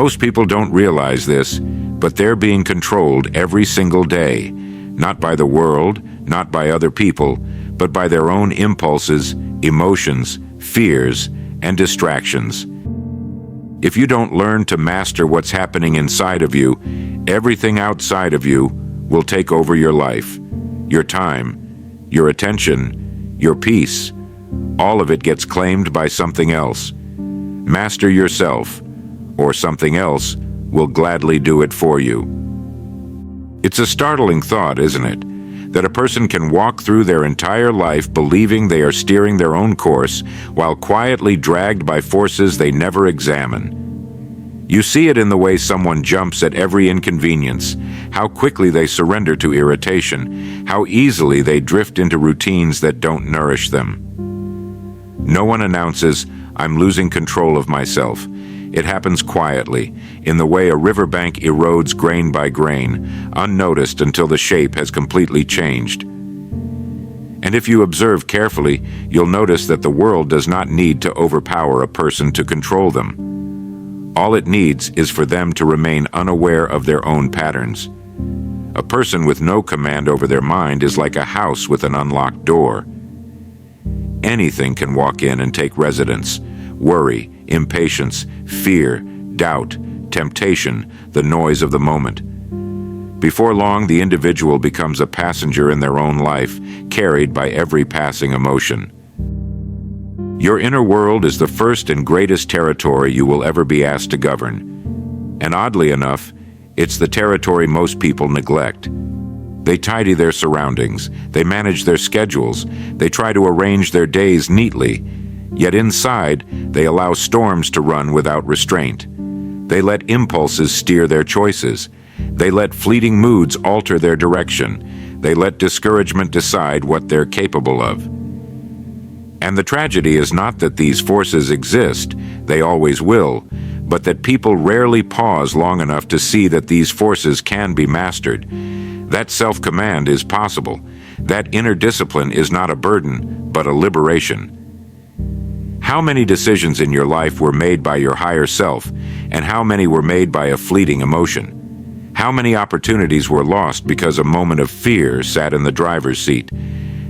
Most people don't realize this, but they're being controlled every single day, not by the world, not by other people, but by their own impulses, emotions, fears, and distractions. If you don't learn to master what's happening inside of you, everything outside of you will take over your life, your time, your attention, your peace. All of it gets claimed by something else. Master yourself, or something else will gladly do it for you. It's a startling thought, isn't it? That a person can walk through their entire life believing they are steering their own course while quietly dragged by forces they never examine. You see it in the way someone jumps at every inconvenience, how quickly they surrender to irritation, how easily they drift into routines that don't nourish them. No one announces, "I'm losing control of myself." It happens quietly, in the way a riverbank erodes grain by grain, unnoticed until the shape has completely changed. And if you observe carefully, you'll notice that the world does not need to overpower a person to control them. All it needs is for them to remain unaware of their own patterns. A person with no command over their mind is like a house with an unlocked door. Anything can walk in and take residence: worry, impatience, fear, doubt, temptation, the noise of the moment. Before long, the individual becomes a passenger in their own life, carried by every passing emotion. Your inner world is the first and greatest territory you will ever be asked to govern. And oddly enough, it's the territory most people neglect. They tidy their surroundings, they manage their schedules, they try to arrange their days neatly, yet inside, they allow storms to run without restraint. They let impulses steer their choices. They let fleeting moods alter their direction. They let discouragement decide what they're capable of. And the tragedy is not that these forces exist, they always will, but that people rarely pause long enough to see that these forces can be mastered. That self-command is possible. That inner discipline is not a burden, but a liberation. How many decisions in your life were made by your higher self, and how many were made by a fleeting emotion? How many opportunities were lost because a moment of fear sat in the driver's seat?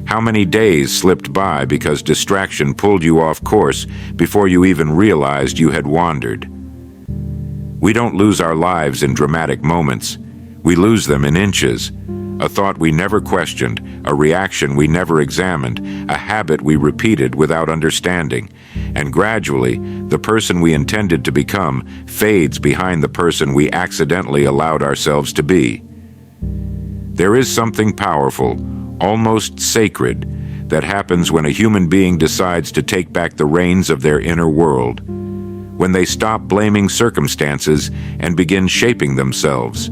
How many days slipped by because distraction pulled you off course before you even realized you had wandered? We don't lose our lives in dramatic moments. We lose them in inches. A thought we never questioned, a reaction we never examined, a habit we repeated without understanding. And gradually, the person we intended to become fades behind the person we accidentally allowed ourselves to be. There is something powerful, almost sacred, that happens when a human being decides to take back the reins of their inner world, when they stop blaming circumstances and begin shaping themselves,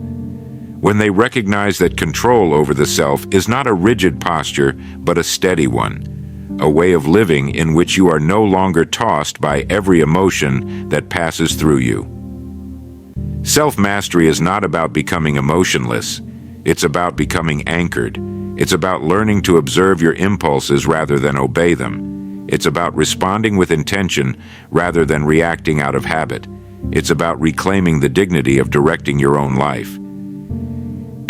when they recognize that control over the self is not a rigid posture, but a steady one, a way of living in which you are no longer tossed by every emotion that passes through you. Self-mastery is not about becoming emotionless. It's about becoming anchored. It's about learning to observe your impulses rather than obey them. It's about responding with intention rather than reacting out of habit. It's about reclaiming the dignity of directing your own life.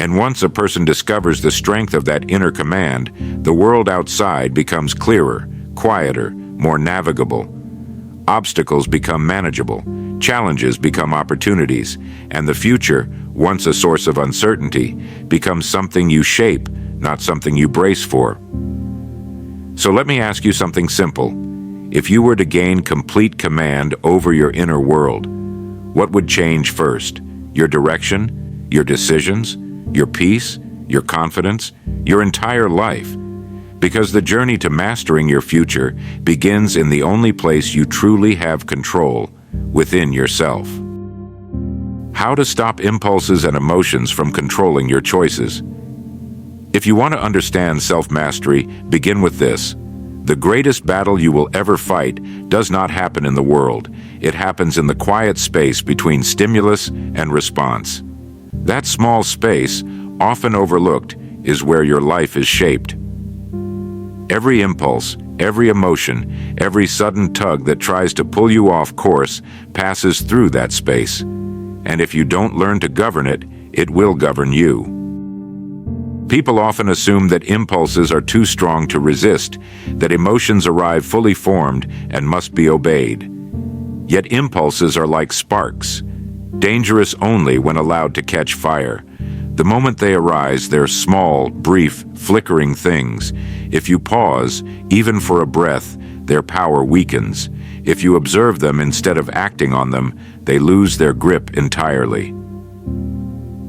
And once a person discovers the strength of that inner command, the world outside becomes clearer, quieter, more navigable. Obstacles become manageable, challenges become opportunities, and the future, once a source of uncertainty, becomes something you shape, not something you brace for. So let me ask you something simple. If you were to gain complete command over your inner world, what would change first? Your direction? Your decisions? Your peace? Your confidence? Your entire life? Because the journey to mastering your future begins in the only place you truly have control, within yourself. How to stop impulses and emotions from controlling your choices. If you want to understand self-mastery, begin with this. The greatest battle you will ever fight does not happen in the world. It happens in the quiet space between stimulus and response. That small space, often overlooked, is where your life is shaped. Every impulse, every emotion, every sudden tug that tries to pull you off course passes through that space. And if you don't learn to govern it, it will govern you. People often assume that impulses are too strong to resist, that emotions arrive fully formed and must be obeyed. Yet impulses are like sparks, dangerous only when allowed to catch fire. The moment they arise, they're small, brief, flickering things. If you pause, even for a breath, their power weakens. If you observe them instead of acting on them, they lose their grip entirely.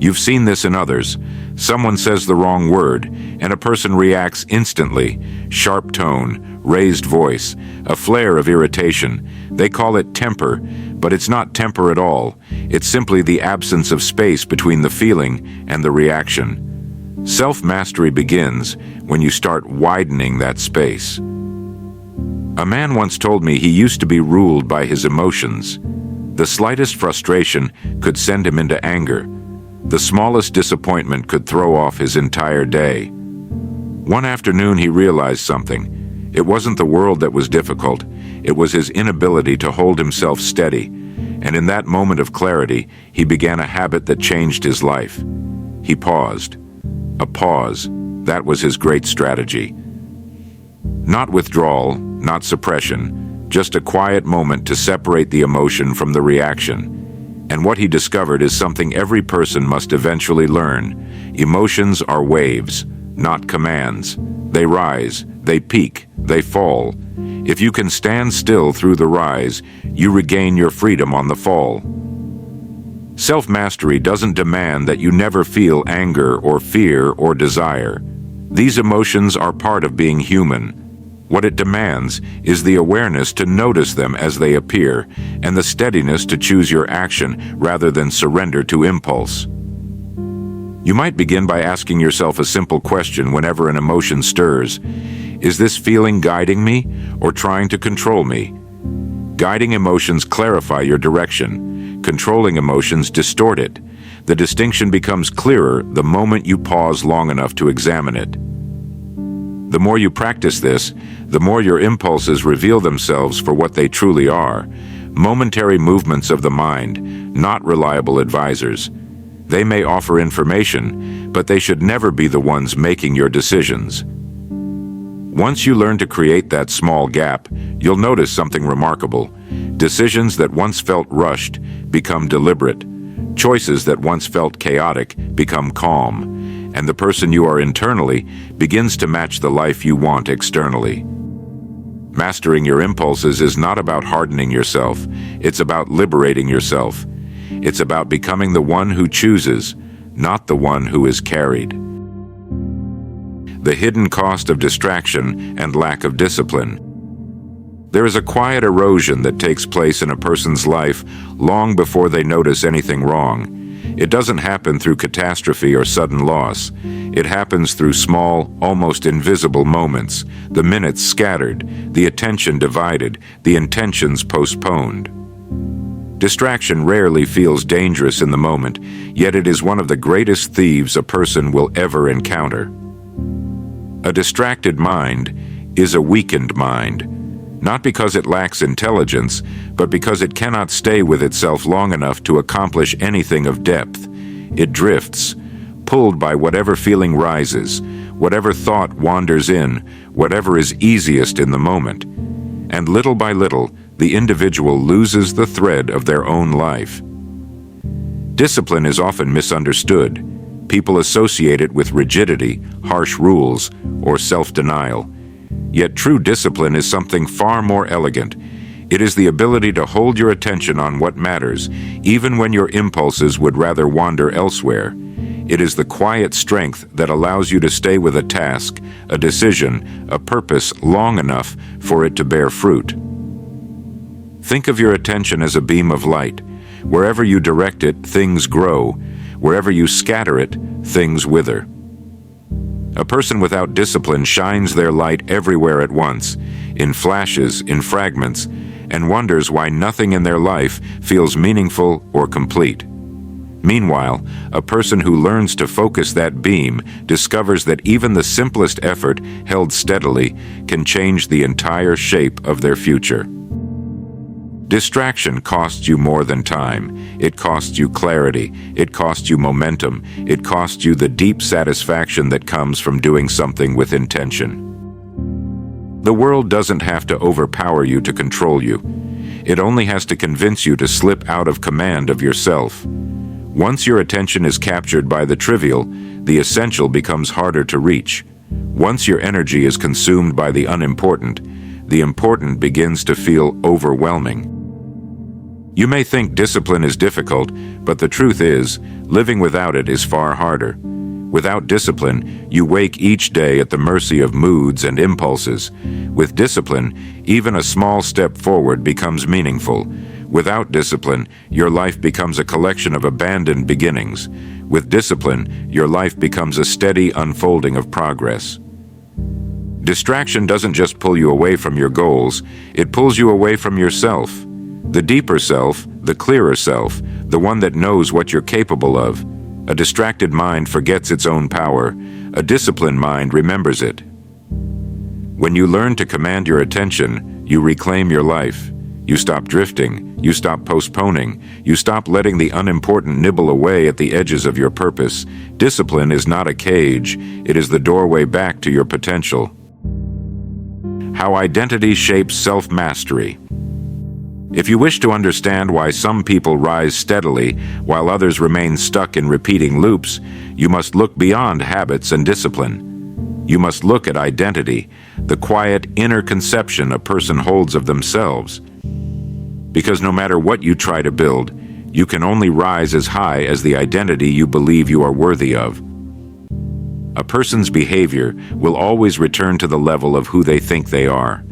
You've seen this in others. Someone says the wrong word, and a person reacts instantly. Sharp tone, raised voice, a flare of irritation. They call it temper, but it's not temper at all. It's simply the absence of space between the feeling and the reaction. Self-mastery begins when you start widening that space. A man once told me he used to be ruled by his emotions. The slightest frustration could send him into anger. The smallest disappointment could throw off his entire day. One afternoon he realized something. It wasn't the world that was difficult. It was his inability to hold himself steady. And in that moment of clarity, he began a habit that changed his life. He paused. A pause. That was his great strategy. Not withdrawal, not suppression, just a quiet moment to separate the emotion from the reaction. And what he discovered is something every person must eventually learn. Emotions are waves, not commands. They rise, they peak, they fall. If you can stand still through the rise, you regain your freedom on the fall. Self-mastery doesn't demand that you never feel anger or fear or desire. These emotions are part of being human. What it demands is the awareness to notice them as they appear, and the steadiness to choose your action rather than surrender to impulse. You might begin by asking yourself a simple question whenever an emotion stirs. Is this feeling guiding me or trying to control me? Guiding emotions clarify your direction. Controlling emotions distort it. The distinction becomes clearer the moment you pause long enough to examine it. The more you practice this, the more your impulses reveal themselves for what they truly are. Momentary movements of the mind, not reliable advisors. They may offer information, but they should never be the ones making your decisions. Once you learn to create that small gap, you'll notice something remarkable. Decisions that once felt rushed become deliberate. Choices that once felt chaotic become calm. And the person you are internally begins to match the life you want externally. Mastering your impulses is not about hardening yourself. It's about liberating yourself. It's about becoming the one who chooses, not the one who is carried. The hidden cost of distraction and lack of discipline. There is a quiet erosion that takes place in a person's life long before they notice anything wrong. It doesn't happen through catastrophe or sudden loss. It happens through small, almost invisible moments, the minutes scattered, the attention divided, the intentions postponed. Distraction rarely feels dangerous in the moment, yet it is one of the greatest thieves a person will ever encounter. A distracted mind is a weakened mind. Not because it lacks intelligence, but because it cannot stay with itself long enough to accomplish anything of depth. It drifts, pulled by whatever feeling rises, whatever thought wanders in, whatever is easiest in the moment. And little by little, the individual loses the thread of their own life. Discipline is often misunderstood. People associate it with rigidity, harsh rules, or self-denial. Yet true discipline is something far more elegant. It is the ability to hold your attention on what matters, even when your impulses would rather wander elsewhere. It is the quiet strength that allows you to stay with a task, a decision, a purpose long enough for it to bear fruit. Think of your attention as a beam of light. Wherever you direct it, things grow. Wherever you scatter it, things wither. A person without discipline shines their light everywhere at once, in flashes, in fragments, and wonders why nothing in their life feels meaningful or complete. Meanwhile, a person who learns to focus that beam discovers that even the simplest effort held steadily can change the entire shape of their future. Distraction costs you more than time. It costs you clarity. It costs you momentum. It costs you the deep satisfaction that comes from doing something with intention. The world doesn't have to overpower you to control you. It only has to convince you to slip out of command of yourself. Once your attention is captured by the trivial, the essential becomes harder to reach. Once your energy is consumed by the unimportant, the important begins to feel overwhelming. You may think discipline is difficult, but the truth is, living without it is far harder. Without discipline, you wake each day at the mercy of moods and impulses. With discipline, even a small step forward becomes meaningful. Without discipline, your life becomes a collection of abandoned beginnings. With discipline, your life becomes a steady unfolding of progress. Distraction doesn't just pull you away from your goals, it pulls you away from yourself. The deeper self, the clearer self, the one that knows what you're capable of. A distracted mind forgets its own power. A disciplined mind remembers it. When you learn to command your attention, you reclaim your life. You stop drifting. You stop postponing. You stop letting the unimportant nibble away at the edges of your purpose. Discipline is not a cage. It is the doorway back to your potential. How identity shapes self-mastery. If you wish to understand why some people rise steadily while others remain stuck in repeating loops, you must look beyond habits and discipline. You must look at identity, the quiet inner conception a person holds of themselves. Because no matter what you try to build, you can only rise as high as the identity you believe you are worthy of. A person's behavior will always return to the level of who they think they are.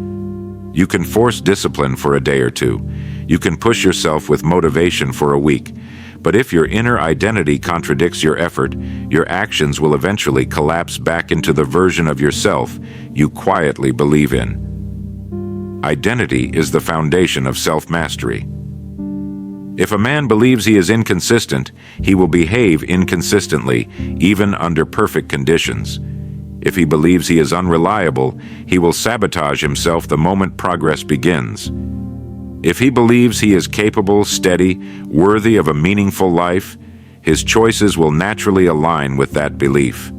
You can force discipline for a day or two. You can push yourself with motivation for a week. But if your inner identity contradicts your effort, your actions will eventually collapse back into the version of yourself you quietly believe in. Identity is the foundation of self-mastery. If a man believes he is inconsistent, he will behave inconsistently, even under perfect conditions. If he believes he is unreliable, he will sabotage himself the moment progress begins. If he believes he is capable, steady, worthy of a meaningful life, his choices will naturally align with that belief.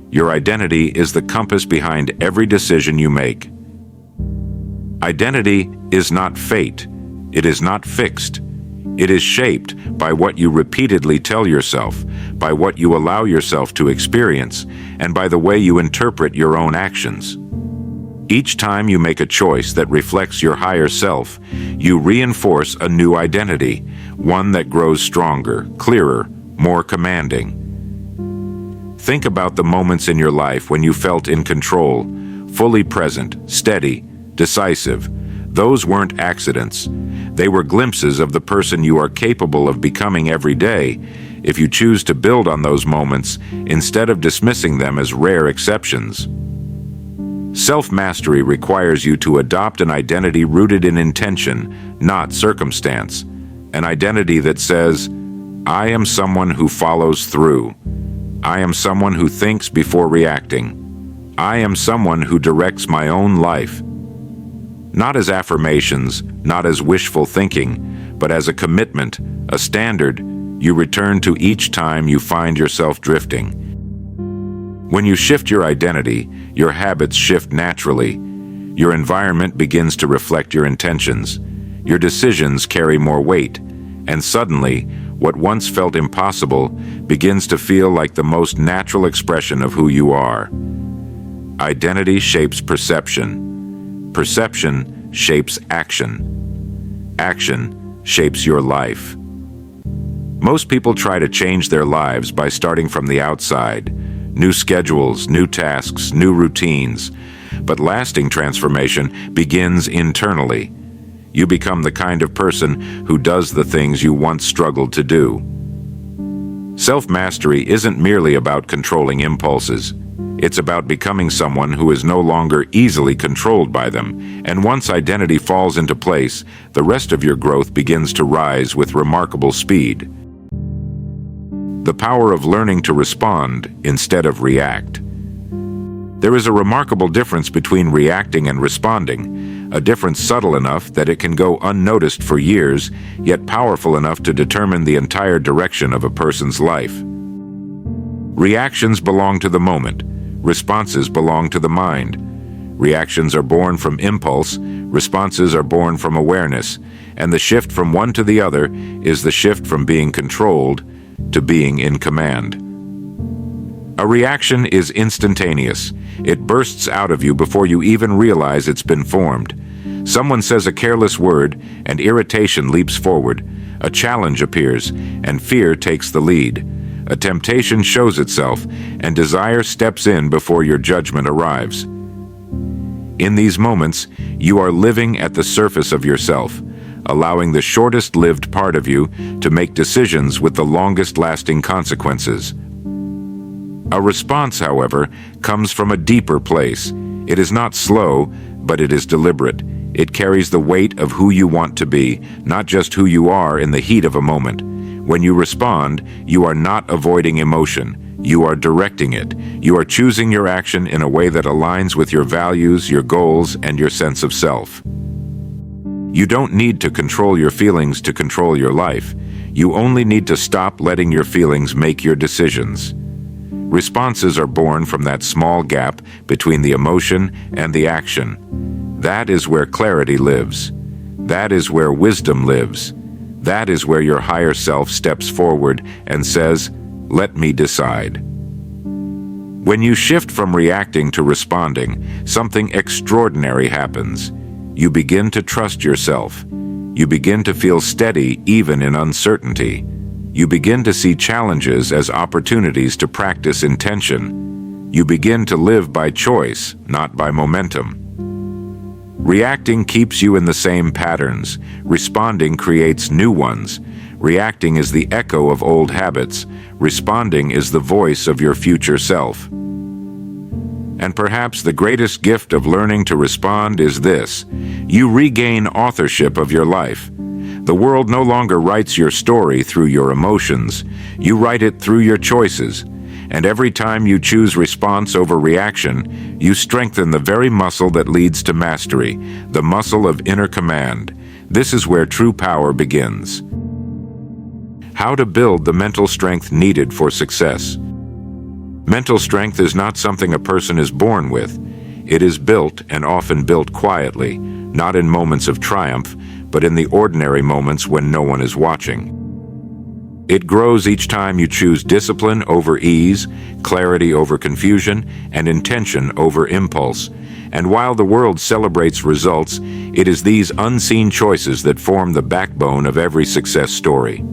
Your identity is the compass behind every decision you make. Identity is not fate. It is not fixed. It is shaped by what you repeatedly tell yourself, by what you allow yourself to experience, and by the way you interpret your own actions. Each time you make a choice that reflects your higher self, you reinforce a new identity, one that grows stronger, clearer, more commanding. Think about the moments in your life when you felt in control, fully present, steady, decisive. Those weren't accidents. They were glimpses of the person you are capable of becoming every day if you choose to build on those moments instead of dismissing them as rare exceptions. Self-mastery requires you to adopt an identity rooted in intention, not circumstance. An identity that says, I am someone who follows through. I am someone who thinks before reacting. I am someone who directs my own life. Not as affirmations, not as wishful thinking, but as a commitment, a standard you return to each time you find yourself drifting. When you shift your identity, your habits shift naturally. Your environment begins to reflect your intentions. Your decisions carry more weight, and suddenly, what once felt impossible begins to feel like the most natural expression of who you are. Identity shapes perception. Perception shapes action. Action shapes your life. Most people try to change their lives by starting from the outside. New schedules, new tasks, new routines. But lasting transformation begins internally. You become the kind of person who does the things you once struggled to do. Self-mastery isn't merely about controlling impulses. It's about becoming someone who is no longer easily controlled by them, and once identity falls into place, the rest of your growth begins to rise with remarkable speed. The power of learning to respond instead of react. There is a remarkable difference between reacting and responding. a difference subtle enough that it can go unnoticed for years, yet powerful enough to determine the entire direction of a person's life. Reactions belong to the moment. Responses belong to the mind. Reactions are born from impulse, responses are born from awareness, and the shift from one to the other is the shift from being controlled to being in command. A reaction is instantaneous. It bursts out of you before you even realize it's been formed. Someone says a careless word, and irritation leaps forward. A challenge appears, and fear takes the lead. A temptation shows itself, and desire steps in before your judgment arrives. In these moments, you are living at the surface of yourself, allowing the shortest-lived part of you to make decisions with the longest-lasting consequences. A response, however, comes from a deeper place. It is not slow, but it is deliberate. It carries the weight of who you want to be, not just who you are in the heat of a moment. When you respond, you are not avoiding emotion. You are directing it. You are choosing your action in a way that aligns with your values, your goals, and your sense of self. You don't need to control your feelings to control your life. You only need to stop letting your feelings make your decisions. Responses are born from that small gap between the emotion and the action. That is where clarity lives. That is where wisdom lives. That is where your higher self steps forward and says, "Let me decide." When you shift from reacting to responding, something extraordinary happens. You begin to trust yourself. You begin to feel steady even in uncertainty. You begin to see challenges as opportunities to practice intention. You begin to live by choice, not by momentum. Reacting keeps you in the same patterns. Responding creates new ones. Reacting is the echo of old habits. Responding is the voice of your future self. And perhaps the greatest gift of learning to respond is this: you regain authorship of your life. The world no longer writes your story through your emotions. You write it through your choices. And every time you choose response over reaction, you strengthen the very muscle that leads to mastery, the muscle of inner command. This is where true power begins. How to build the mental strength needed for success. Mental strength is not something a person is born with. It is built, and often built quietly, not in moments of triumph, but in the ordinary moments when no one is watching. It grows each time you choose discipline over ease, clarity over confusion, and intention over impulse. And while the world celebrates results, it is these unseen choices that form the backbone of every success story.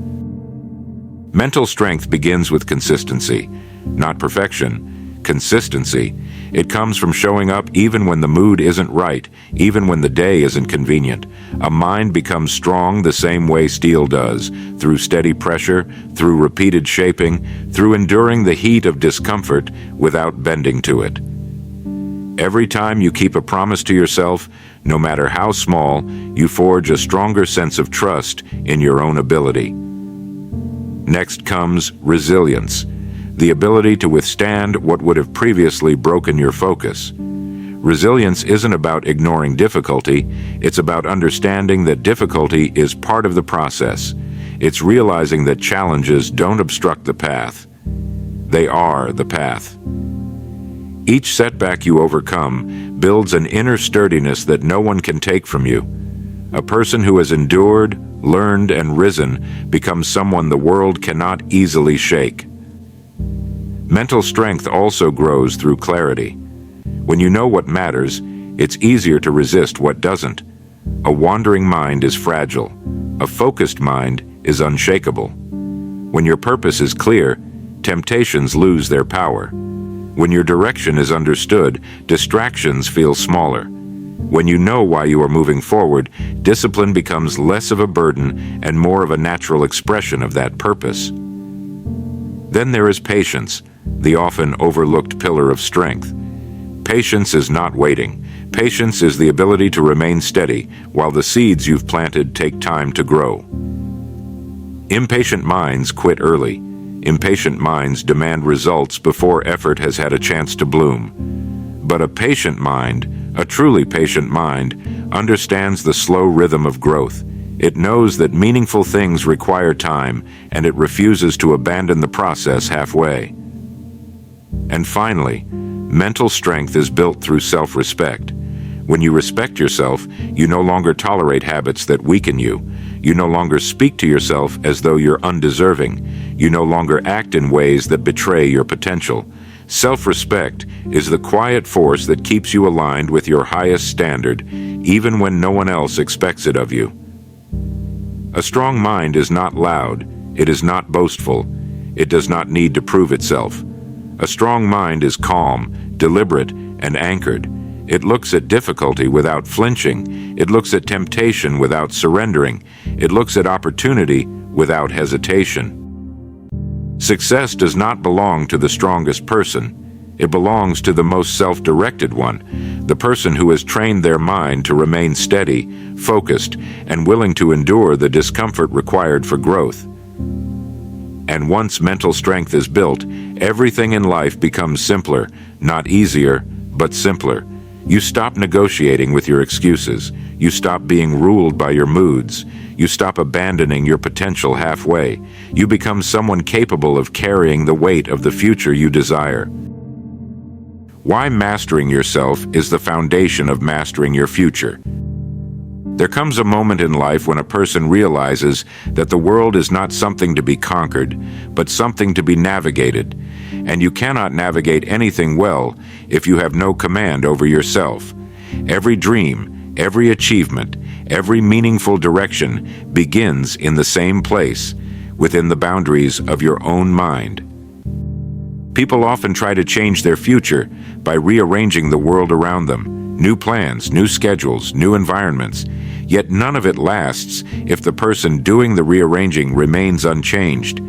Mental strength begins with consistency, not perfection. Consistency. It comes from showing up even when the mood isn't right, even when the day isn't convenient. A mind becomes strong the same way steel does, through steady pressure, through repeated shaping, through enduring the heat of discomfort without bending to it. Every time you keep a promise to yourself, no matter how small, you forge a stronger sense of trust in your own ability. Next comes resilience. The ability to withstand what would have previously broken your focus. Resilience isn't about ignoring difficulty, it's about understanding that difficulty is part of the process. It's realizing that challenges don't obstruct the path. They are the path. Each setback you overcome builds an inner sturdiness that no one can take from you. A person who has endured, learned, and risen becomes someone the world cannot easily shake. Mental strength also grows through clarity. When you know what matters, it's easier to resist what doesn't. A wandering mind is fragile. A focused mind is unshakable. When your purpose is clear, temptations lose their power. When your direction is understood, distractions feel smaller. When you know why you are moving forward, discipline becomes less of a burden and more of a natural expression of that purpose. Then there is patience, the often overlooked pillar of strength. Patience is not waiting. Patience is the ability to remain steady while the seeds you've planted take time to grow. Impatient minds quit early. Impatient minds demand results before effort has had a chance to bloom. But a patient mind A truly patient mind understands the slow rhythm of growth. It knows that meaningful things require time, and it refuses to abandon the process halfway. And finally, mental strength is built through self-respect. When you respect yourself, you no longer tolerate habits that weaken you. You no longer speak to yourself as though you're undeserving. You no longer act in ways that betray your potential. Self-respect is the quiet force that keeps you aligned with your highest standard, even when no one else expects it of you. A strong mind is not loud. It is not boastful. It does not need to prove itself. A strong mind is calm, deliberate, and anchored. It looks at difficulty without flinching. It looks at temptation without surrendering. It looks at opportunity without hesitation. Success does not belong to the strongest person. It belongs to the most self-directed one, the person who has trained their mind to remain steady, focused, and willing to endure the discomfort required for growth. And once mental strength is built, everything in life becomes simpler, not easier, but simpler. You stop negotiating with your excuses. You stop being ruled by your moods. You stop abandoning your potential halfway. You become someone capable of carrying the weight of the future you desire. Why mastering yourself is the foundation of mastering your future. There comes a moment in life when a person realizes that the world is not something to be conquered, but something to be navigated, and you cannot navigate anything well if you have no command over yourself. Every dream, every achievement, every meaningful direction begins in the same place, within the boundaries of your own mind. People often try to change their future by rearranging the world around them. New plans, new schedules, new environments. Yet none of it lasts if the person doing the rearranging remains unchanged.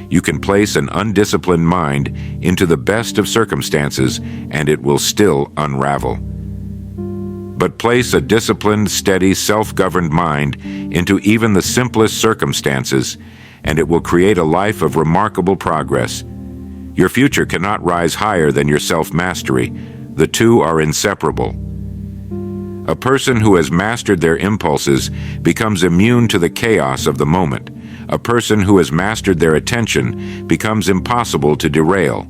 You can place an undisciplined mind into the best of circumstances and it will still unravel. But place a disciplined, steady, self-governed mind into even the simplest circumstances and it will create a life of remarkable progress. Your future cannot rise higher than your self-mastery. The two are inseparable. A person who has mastered their impulses becomes immune to the chaos of the moment. A person who has mastered their attention becomes impossible to derail.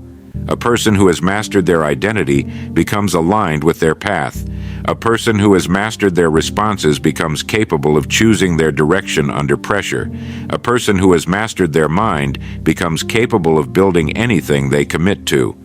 A person who has mastered their identity becomes aligned with their path. A person who has mastered their responses becomes capable of choosing their direction under pressure. A person who has mastered their mind becomes capable of building anything they commit to.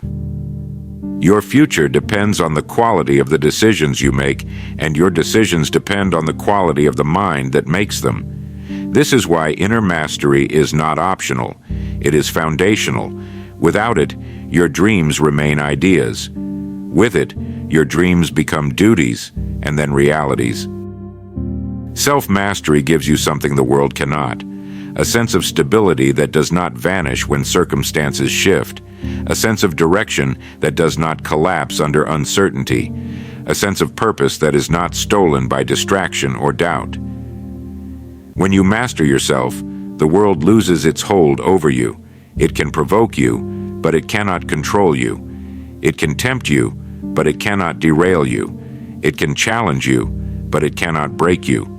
Your future depends on the quality of the decisions you make, and your decisions depend on the quality of the mind that makes them. This is why inner mastery is not optional. It is foundational. Without it, your dreams remain ideas. With it, your dreams become duties, and then realities. Self-mastery gives you something the world cannot. A sense of stability that does not vanish when circumstances shift. A sense of direction that does not collapse under uncertainty. A sense of purpose that is not stolen by distraction or doubt. When you master yourself, the world loses its hold over you. It can provoke you, but it cannot control you. It can tempt you, but it cannot derail you. It can challenge you, but it cannot break you.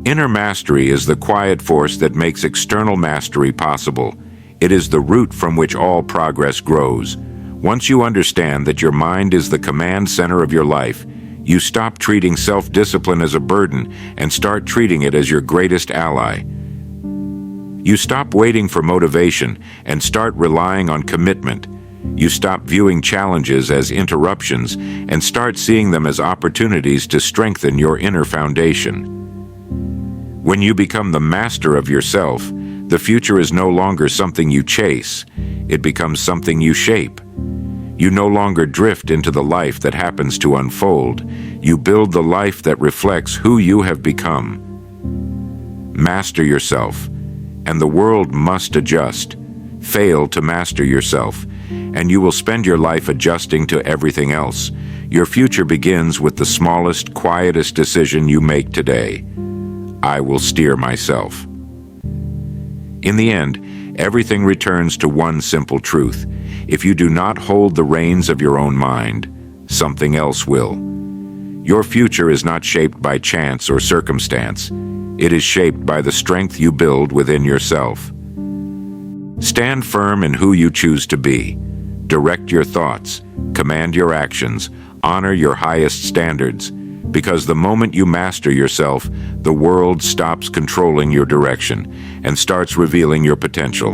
Inner mastery is the quiet force that makes external mastery possible. It is the root from which all progress grows. Once you understand that your mind is the command center of your life, you stop treating self-discipline as a burden and start treating it as your greatest ally. You stop waiting for motivation and start relying on commitment. You stop viewing challenges as interruptions and start seeing them as opportunities to strengthen your inner foundation. When you become the master of yourself, the future is no longer something you chase. It becomes something you shape. You no longer drift into the life that happens to unfold. You build the life that reflects who you have become. Master yourself, and the world must adjust. Fail to master yourself, and you will spend your life adjusting to everything else. Your future begins with the smallest, quietest decision you make today. I will steer myself. In the end, everything returns to one simple truth. If you do not hold the reins of your own mind, something else will. Your future is not shaped by chance or circumstance. It is shaped by the strength you build within yourself. Stand firm in who you choose to be. Direct your thoughts, command your actions, honor your highest standards, because the moment you master yourself, the world stops controlling your direction and starts revealing your potential.